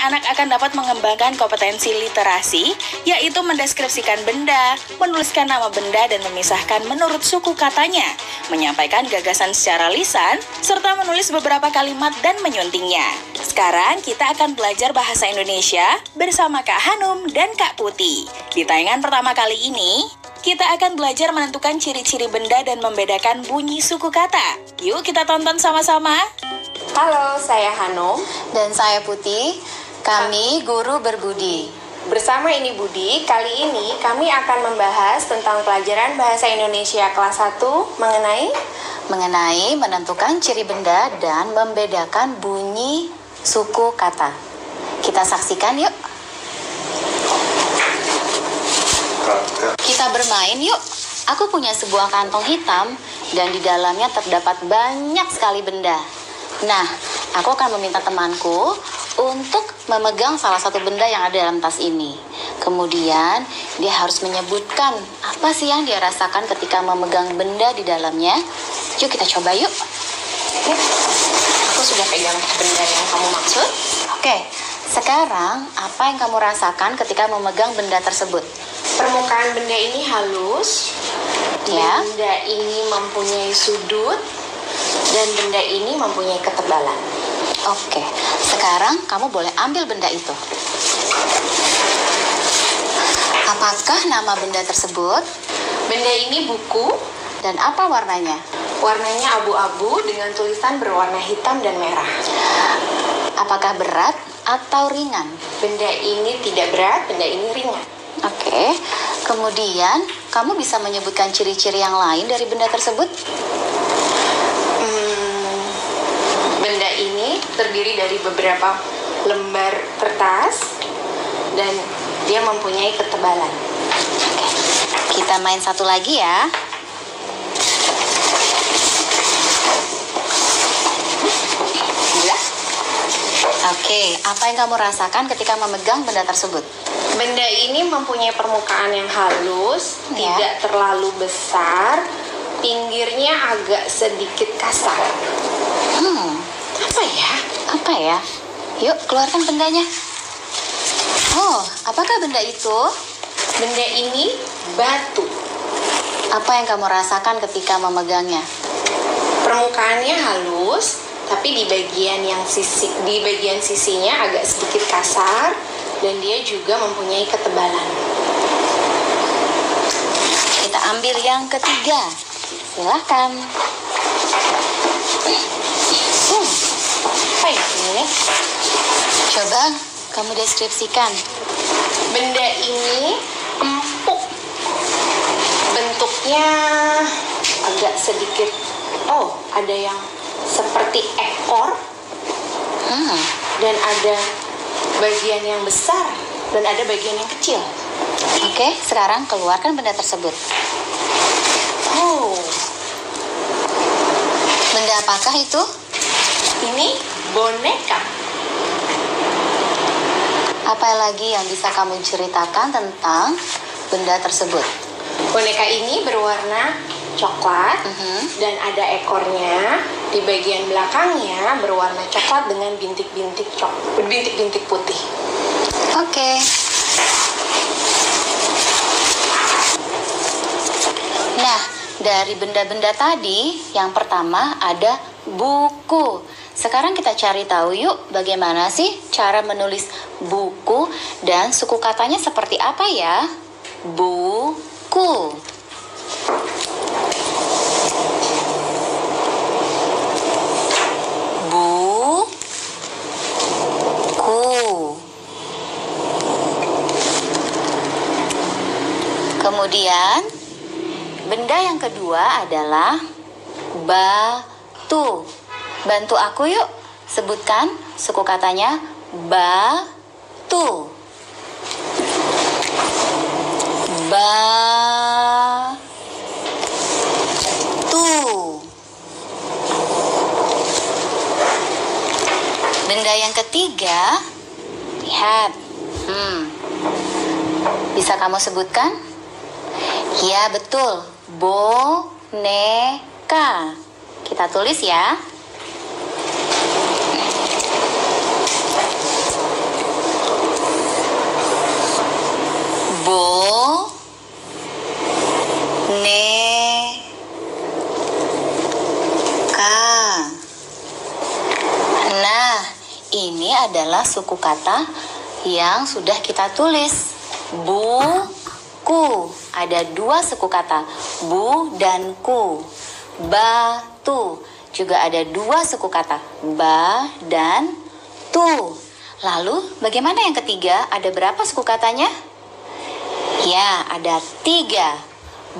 anak akan dapat mengembangkan kompetensi literasi, yaitu mendeskripsikan benda, menuliskan nama benda dan memisahkan menurut suku katanya, menyampaikan gagasan secara lisan, serta menulis beberapa kalimat dan menyuntingnya. Sekarang kita akan belajar bahasa Indonesia bersama Kak Hanum dan Kak Putih. Di tayangan pertama kali ini, kita akan belajar menentukan ciri-ciri benda dan membedakan bunyi suku kata. Yuk kita tonton sama-sama. Halo, saya Hanum. Dan saya Putih. Kami guru berbudi. Bersama ini Budi, kali ini kami akan membahas tentang pelajaran Bahasa Indonesia kelas 1 mengenai menentukan ciri benda dan membedakan bunyi suku kata. Kita saksikan yuk. Kita bermain yuk. Aku punya sebuah kantong hitam dan di dalamnya terdapat banyak sekali benda. Nah, aku akan meminta temanku untuk memegang salah satu benda yang ada dalam tas ini. Kemudian, dia harus menyebutkan apa sih yang dia rasakan ketika memegang benda di dalamnya. Yuk kita coba yuk. Oke, aku sudah pegang benda yang kamu maksud. Oke, sekarang apa yang kamu rasakan ketika memegang benda tersebut? Permukaan benda ini halus, Ya. benda ini mempunyai sudut, dan benda ini mempunyai ketebalan. Oke, sekarang kamu boleh ambil benda itu. Apakah nama benda tersebut? Benda ini buku, Dan apa warnanya? warnanya abu-abu dengan tulisan berwarna hitam dan merah. Apakah berat atau ringan? Benda ini tidak berat, benda ini ringan. Oke, kemudian kamu bisa menyebutkan ciri-ciri yang lain dari benda tersebut? Benda ini terdiri dari beberapa lembar kertas dan dia mempunyai ketebalan. Oke, kita main satu lagi ya. Oke, apa yang kamu rasakan ketika memegang benda tersebut? Benda ini mempunyai permukaan yang halus, Ya. tidak terlalu besar, pinggirnya agak sedikit kasar. Apa ya? Apa ya? Yuk, keluarkan bendanya. Oh, apakah benda itu? Benda ini batu. Apa yang kamu rasakan ketika memegangnya? Permukaannya halus, tapi di bagian sisinya agak sedikit kasar dan dia juga mempunyai ketebalan. Kita ambil yang ketiga. Silahkan. Apa ini? Coba kamu deskripsikan. Benda ini empuk. Bentuknya agak sedikit. Oh, ada yang seperti ekor dan ada bagian yang besar dan ada bagian yang kecil. Oke, sekarang keluarkan benda tersebut. Oh, Benda apakah itu? ini boneka. Apa lagi yang bisa kamu ceritakan tentang benda tersebut? Boneka ini berwarna coklat dan ada ekornya. Di bagian belakangnya berwarna coklat dengan bintik-bintik putih. Oke. Nah, dari benda-benda tadi, yang pertama ada buku. Sekarang kita cari tahu yuk bagaimana sih cara menulis buku dan suku katanya seperti apa ya? Buku. Buku. Kemudian benda yang kedua adalah batu. Bantu aku yuk, sebutkan suku katanya batu. Batu. Benda yang ketiga, lihat. Bisa kamu sebutkan? Ya, betul. Boneka. Kita tulis ya. adalah suku kata yang sudah kita tulis. Buku. Ada 2 suku kata, bu dan ku. Batu. Juga ada 2 suku kata, ba dan tu. Lalu bagaimana yang ketiga? Ada berapa suku katanya? Ya, ada 3.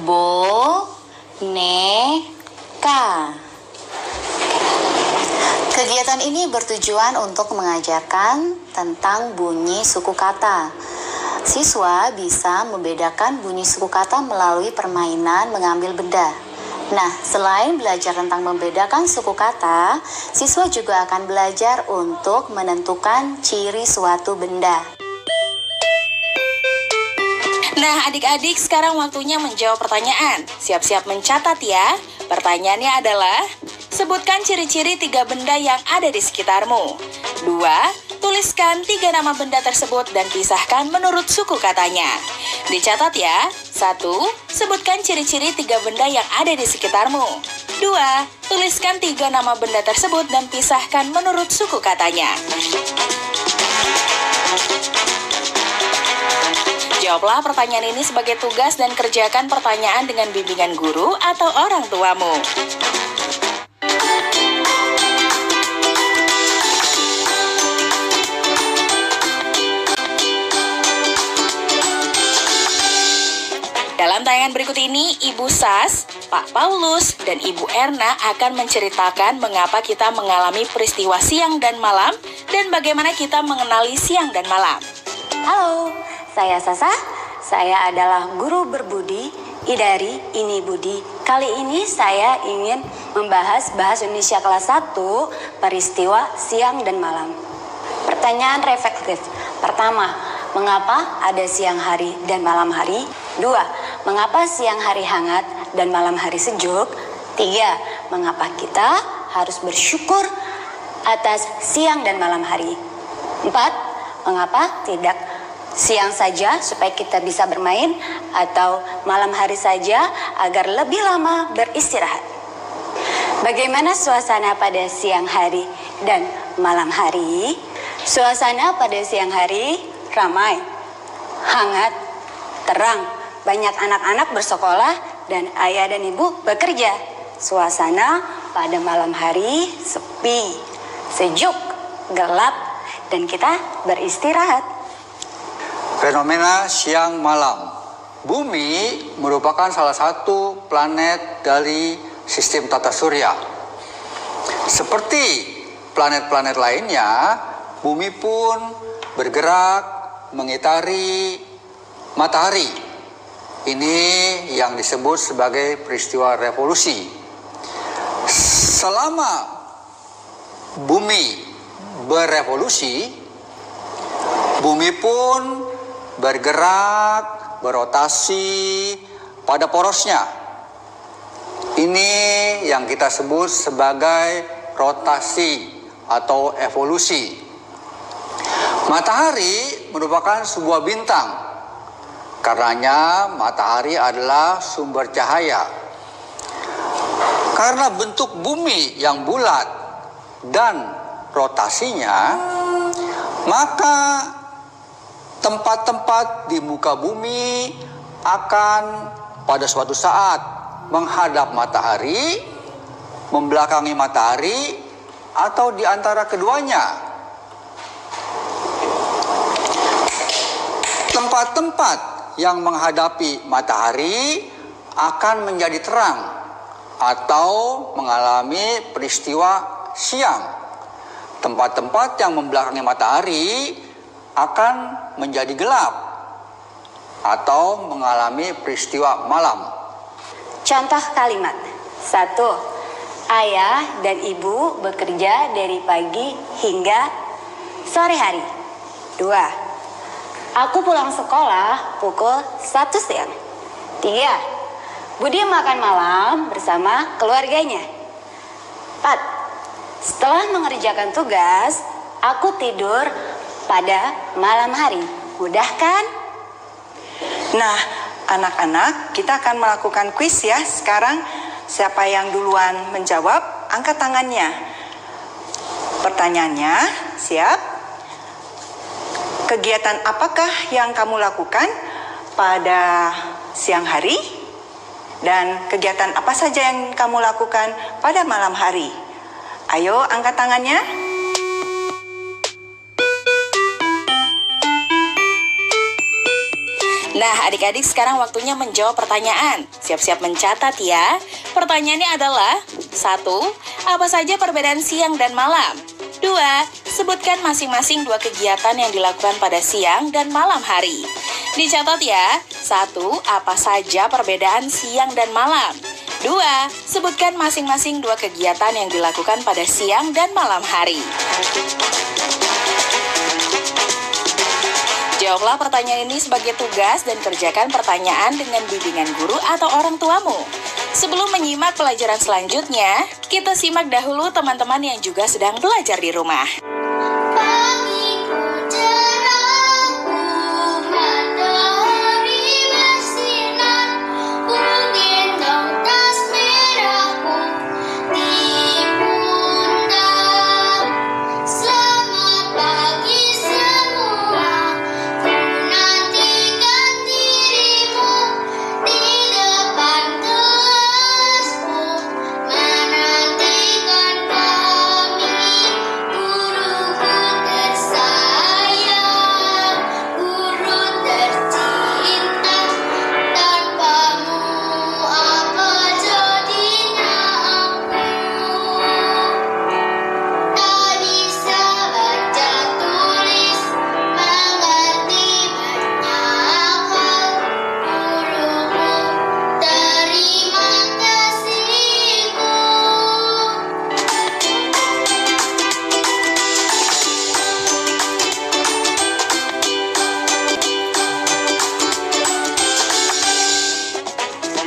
Boneka. Kegiatan ini bertujuan untuk mengajarkan tentang bunyi suku kata. Siswa bisa membedakan bunyi suku kata melalui permainan mengambil benda. Nah, selain belajar tentang membedakan suku kata, siswa juga akan belajar untuk menentukan ciri suatu benda. Nah, adik-adik, sekarang waktunya menjawab pertanyaan. Siap-siap mencatat ya. Pertanyaannya adalah, sebutkan ciri-ciri 3 benda yang ada di sekitarmu. 2. Tuliskan 3 nama benda tersebut dan pisahkan menurut suku katanya. Dicatat ya. 1. Sebutkan ciri-ciri 3 benda yang ada di sekitarmu. 2. Tuliskan 3 nama benda tersebut dan pisahkan menurut suku katanya. Jawablah pertanyaan ini sebagai tugas dan kerjakan pertanyaan dengan bimbingan guru atau orang tuamu. Dalam tayangan berikut ini, Ibu Sas, Pak Paulus, dan Ibu Erna akan menceritakan mengapa kita mengalami peristiwa siang dan malam dan bagaimana kita mengenali siang dan malam. Halo, saya Sasa. Saya adalah guru berbudi Idari Ini Budi. Kali ini saya ingin membahas Bahasa Indonesia kelas 1, peristiwa siang dan malam. Pertanyaan reflektif. Pertama, mengapa ada siang hari dan malam hari? 2. Mengapa siang hari hangat dan malam hari sejuk? 3. Mengapa kita harus bersyukur atas siang dan malam hari? 4. Mengapa tidak siang saja supaya kita bisa bermain atau malam hari saja agar lebih lama beristirahat? Bagaimana suasana pada siang hari dan malam hari? Suasana pada siang hari ramai, hangat, terang. Banyak anak-anak bersekolah dan ayah dan ibu bekerja. Suasana pada malam hari sepi, sejuk, gelap, dan kita beristirahat. Fenomena siang malam. Bumi merupakan salah satu planet dari sistem tata surya. Seperti planet-planet lainnya, bumi pun bergerak mengitari matahari. Ini yang disebut sebagai peristiwa revolusi. Selama bumi berevolusi, bumi pun bergerak, berotasi pada porosnya. Ini yang kita sebut sebagai rotasi atau evolusi. Matahari merupakan sebuah bintang. Karenanya matahari adalah sumber cahaya. Karena bentuk bumi yang bulat dan rotasinya, maka tempat-tempat di muka bumi akan pada suatu saat menghadap matahari, membelakangi matahari, atau di antara keduanya. Tempat-tempat yang menghadapi matahari akan menjadi terang atau mengalami peristiwa siang. Tempat-tempat yang membelakangi matahari akan menjadi gelap atau mengalami peristiwa malam. Contoh kalimat. 1. Ayah dan ibu bekerja dari pagi hingga sore hari. 2. Aku pulang sekolah pukul 1 siang. 3. Budi makan malam bersama keluarganya. 4. Setelah mengerjakan tugas, aku tidur pada malam hari. Mudah kan? Nah, anak-anak, kita akan melakukan kuis ya. Sekarang siapa yang duluan menjawab, angkat tangannya. Pertanyaannya, siap? kegiatan apakah yang kamu lakukan pada siang hari? Dan kegiatan apa saja yang kamu lakukan pada malam hari? Ayo angkat tangannya. Nah, adik-adik sekarang waktunya menjawab pertanyaan. Siap-siap mencatat ya. Pertanyaannya adalah: 1. Apa saja perbedaan siang dan malam? 2. Sebutkan masing-masing 2 kegiatan yang dilakukan pada siang dan malam hari. Dicatat ya. 1. Apa saja perbedaan siang dan malam? 2. Sebutkan masing-masing 2 kegiatan yang dilakukan pada siang dan malam hari. Jawablah pertanyaan ini sebagai tugas dan kerjakan pertanyaan dengan bimbingan guru atau orang tuamu. Sebelum menyimak pelajaran selanjutnya, kita simak dahulu teman-teman yang juga sedang belajar di rumah.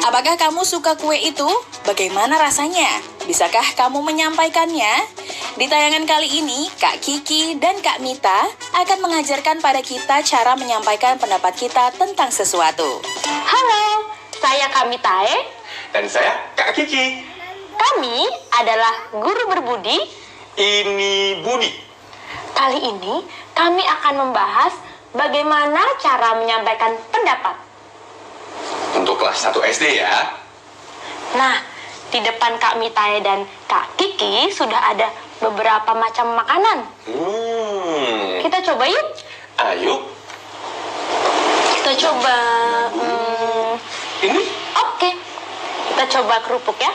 Apakah kamu suka kue itu? Bagaimana rasanya? Bisakah kamu menyampaikannya? Di tayangan kali ini, Kak Kiki dan Kak Mita akan mengajarkan pada kita cara menyampaikan pendapat kita tentang sesuatu. Halo, saya Kak Mitae. Dan saya Kak Kiki. Kami adalah guru berbudi. Ini Budi. Kali ini kami akan membahas bagaimana cara menyampaikan pendapat. Untuk kelas 1 SD ya. Nah, di depan Kak Mitae dan Kak Kiki sudah ada beberapa macam makanan. Kita coba yuk. Ayo. Kita coba. Ini? Oke. Kita coba kerupuk ya.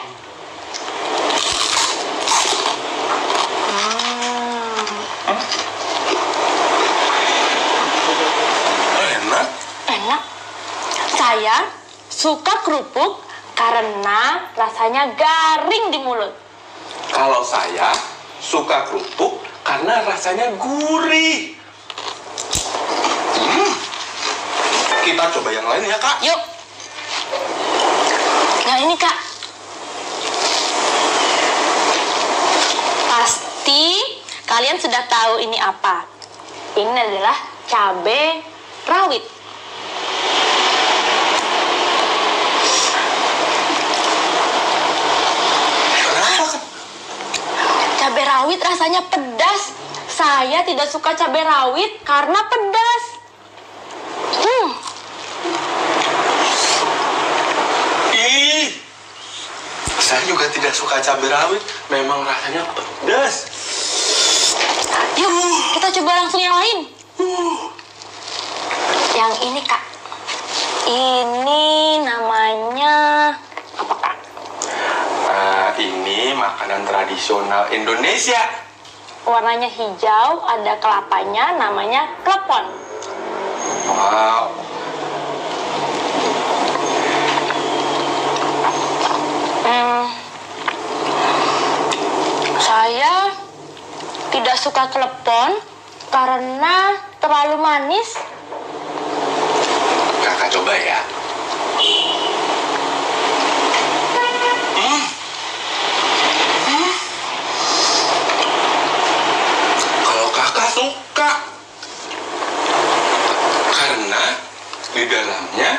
Enak. Enak. Saya suka kerupuk karena rasanya garing di mulut. Kalau saya suka kerupuk karena rasanya gurih. Kita coba yang lain ya, Kak. Yuk. Nah ini, Kak. Pasti kalian sudah tahu ini apa. Ini adalah cabai rawit. Cabai rawit rasanya pedas. Saya tidak suka cabai rawit karena pedas. Ih, saya juga tidak suka cabai rawit. Memang rasanya pedas. Yuk, kita coba langsung yang lain. Yang ini, Kak. Ini namanya apa, Kak? Ini makanan tradisional Indonesia. Warnanya hijau, ada kelapanya, namanya klepon. Wow. Saya tidak suka klepon karena terlalu manis. Kakak coba ya. Kalau kakak suka, karena di dalamnya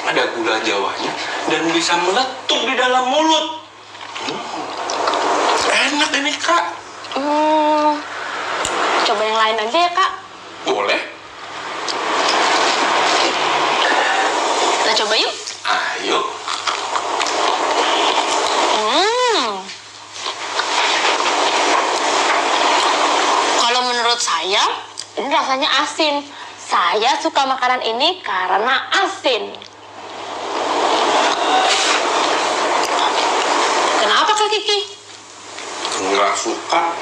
ada gula jawanya dan bisa meletup di dalam mulut. Enak ini, Kak. Coba yang lain aja ya, Kak. Boleh. Coba yuk. Ayo. Kalau menurut saya, ini rasanya asin. Saya suka makanan ini karena asin. Kenapa Kak Kiki? Nggak suka.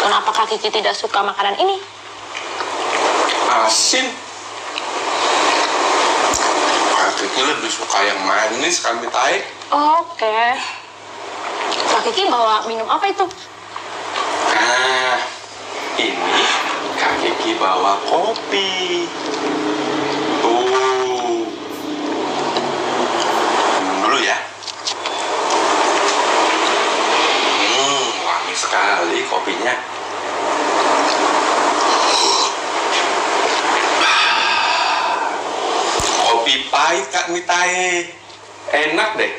Kenapa Kak Kiki tidak suka makanan ini? Asin. Kak Kiki lebih suka yang manis Kak Mitai. Oke. Kak Kiki bawa minum apa itu? Nah, ini Kak Kiki bawa kopi. Tuh. Minum dulu ya. Wangi sekali kopinya. Kopi pahit Kak Mitai. Enak deh.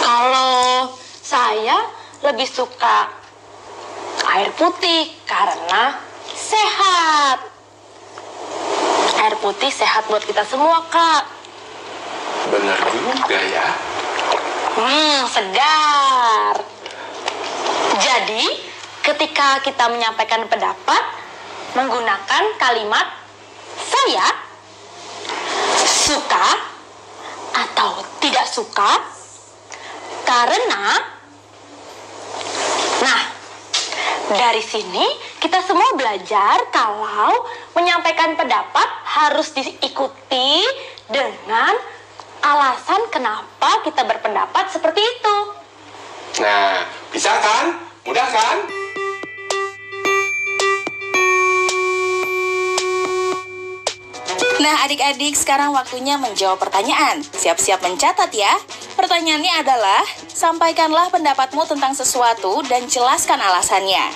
Kalau saya lebih suka air putih karena sehat. Air putih sehat buat kita semua, Kak. Bener juga ya. Segar. Jadi, ketika kita menyampaikan pendapat menggunakan kalimat saya suka atau tidak suka karena, nah, dari sini kita semua belajar kalau menyampaikan pendapat harus diikuti dengan alasan kenapa kita berpendapat seperti itu. Nah, bisa kan? Mudah kan? Nah, adik-adik, sekarang waktunya menjawab pertanyaan. Siap-siap mencatat ya. Pertanyaannya adalah, sampaikanlah pendapatmu tentang sesuatu dan jelaskan alasannya.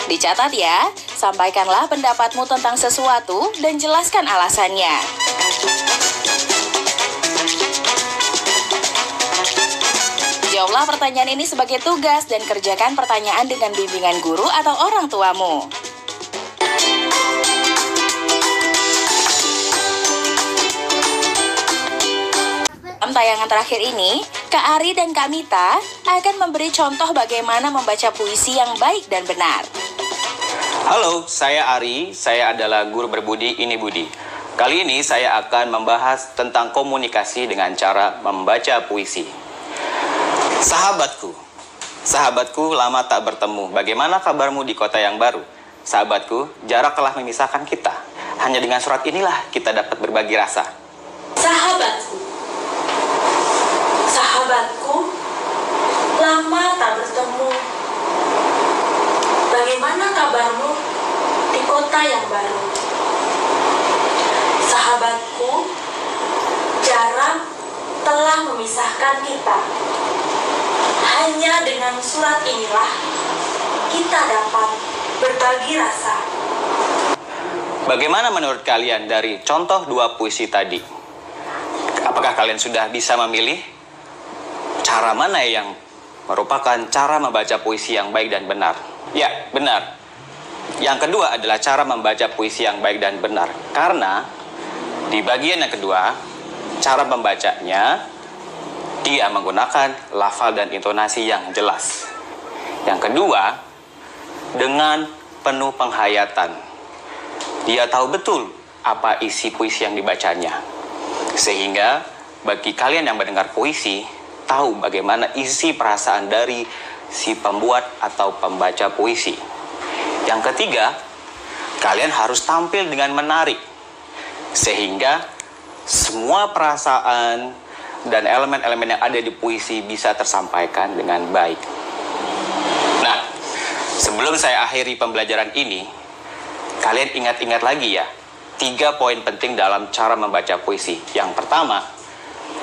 Dicatat ya, sampaikanlah pendapatmu tentang sesuatu dan jelaskan alasannya. Jawablah pertanyaan ini sebagai tugas dan kerjakan pertanyaan dengan bimbingan guru atau orang tuamu. Dalam tayangan terakhir ini, Kak Ari dan Kak Mita akan memberi contoh bagaimana membaca puisi yang baik dan benar. Halo, saya Ari, saya adalah guru berbudi ini Budi. Kali ini saya akan membahas tentang komunikasi dengan cara membaca puisi. Sahabatku lama tak bertemu, bagaimana kabarmu di kota yang baru? Sahabatku, jarak telah memisahkan kita. Hanya dengan surat inilah kita dapat berbagi rasa. Sahabatku, lama tak bertemu. Bagaimana kabarmu di kota yang baru? Sahabatku, jarak telah memisahkan kita. Hanya dengan surat inilah kita dapat berbagi rasa. Bagaimana menurut kalian dari contoh dua puisi tadi? Apakah kalian sudah bisa memilih cara mana yang merupakan cara membaca puisi yang baik dan benar? Ya, benar. Yang kedua adalah cara membaca puisi yang baik dan benar. Karena di bagian yang kedua, cara membacanya dia menggunakan lafal dan intonasi yang jelas. Yang kedua, dengan penuh penghayatan. Dia tahu betul apa isi puisi yang dibacanya. Sehingga bagi kalian yang mendengar puisi, tahu bagaimana isi perasaan dari si pembuat atau pembaca puisi. Yang ketiga, kalian harus tampil dengan menarik. Sehingga semua perasaan dan elemen-elemen yang ada di puisi bisa tersampaikan dengan baik. Nah, sebelum saya akhiri pembelajaran ini, kalian ingat-ingat lagi ya, 3 poin penting dalam cara membaca puisi. Yang pertama,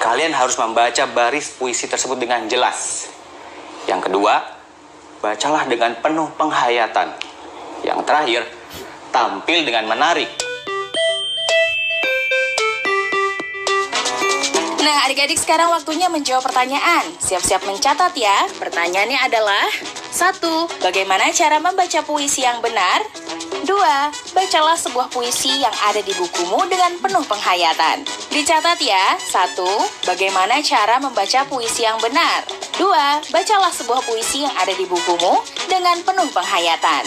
kalian harus membaca baris puisi tersebut dengan jelas. Yang kedua, bacalah dengan penuh penghayatan. Yang terakhir, tampil dengan menarik. Nah, adik-adik, sekarang waktunya menjawab pertanyaan. Siap-siap mencatat ya. Pertanyaannya adalah, 1. Bagaimana cara membaca puisi yang benar? 2. Bacalah sebuah puisi yang ada di bukumu dengan penuh penghayatan. Dicatat ya. 1. Bagaimana cara membaca puisi yang benar? 2. Bacalah sebuah puisi yang ada di bukumu dengan penuh penghayatan.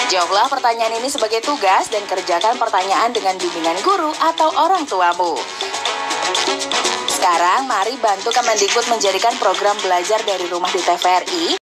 Jawablah pertanyaan ini sebagai tugas dan kerjakan pertanyaan dengan bimbingan guru atau orang tuamu. Sekarang mari bantu Kemendikbud menjadikan program belajar dari rumah di TVRI